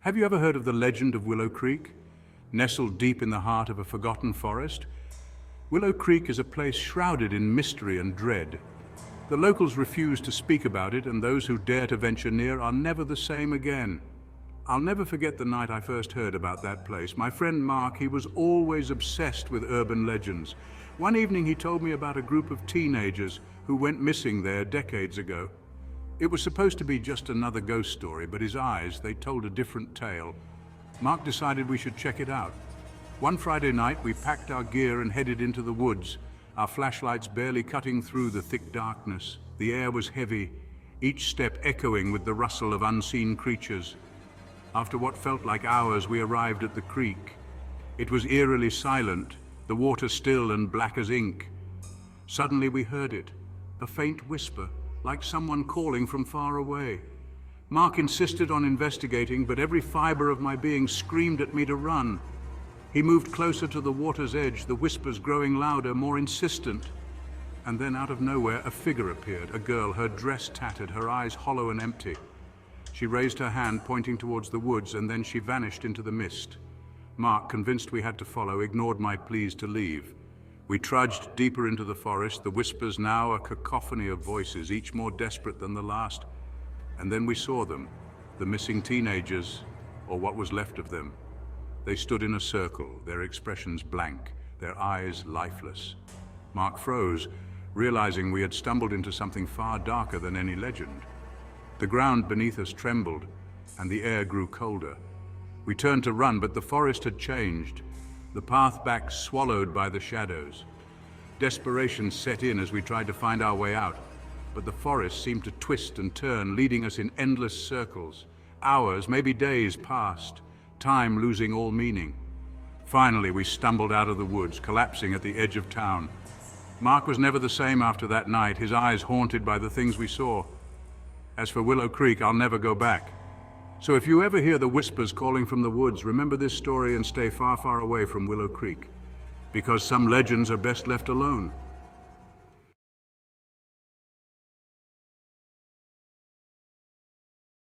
Have you ever heard of the legend of Willow Creek? Nestled deep in the heart of a forgotten forest, Willow Creek is a place shrouded in mystery and dread. The locals refuse to speak about it, and those who dare to venture near are never the same again. I'll never forget the night I first heard about that place. My friend Mark, he was always obsessed with urban legends. One evening he told me about a group of teenagers who went missing there decades ago. It was supposed to be just another ghost story, but his eyes, they told a different tale. Mark decided we should check it out. One Friday night, we packed our gear and headed into the woods, our flashlights barely cutting through the thick darkness. The air was heavy, each step echoing with the rustle of unseen creatures. After what felt like hours, we arrived at the creek. It was eerily silent, the water still and black as ink. Suddenly we heard it, a faint whisper, like someone calling from far away. Mark insisted on investigating, but every fiber of my being screamed at me to run. He moved closer to the water's edge, the whispers growing louder, more insistent. And then out of nowhere, a figure appeared, a girl, her dress tattered, her eyes hollow and empty. She raised her hand, pointing towards the woods, and then she vanished into the mist. Mark, convinced we had to follow, ignored my pleas to leave. We trudged deeper into the forest, the whispers now a cacophony of voices, each more desperate than the last. And then we saw them, the missing teenagers, or what was left of them. They stood in a circle, their expressions blank, their eyes lifeless. Mark froze, realizing we had stumbled into something far darker than any legend. The ground beneath us trembled, and the air grew colder. We turned to run, but the forest had changed, the path back swallowed by the shadows. Desperation set in as we tried to find our way out, but the forest seemed to twist and turn, leading us in endless circles. Hours, maybe days passed, time losing all meaning. Finally, we stumbled out of the woods, collapsing at the edge of town. Mark was never the same after that night, his eyes haunted by the things we saw. As for Willow Creek, I'll never go back. So if you ever hear the whispers calling from the woods, remember this story and stay far, far away from Willow Creek, because some legends are best left alone.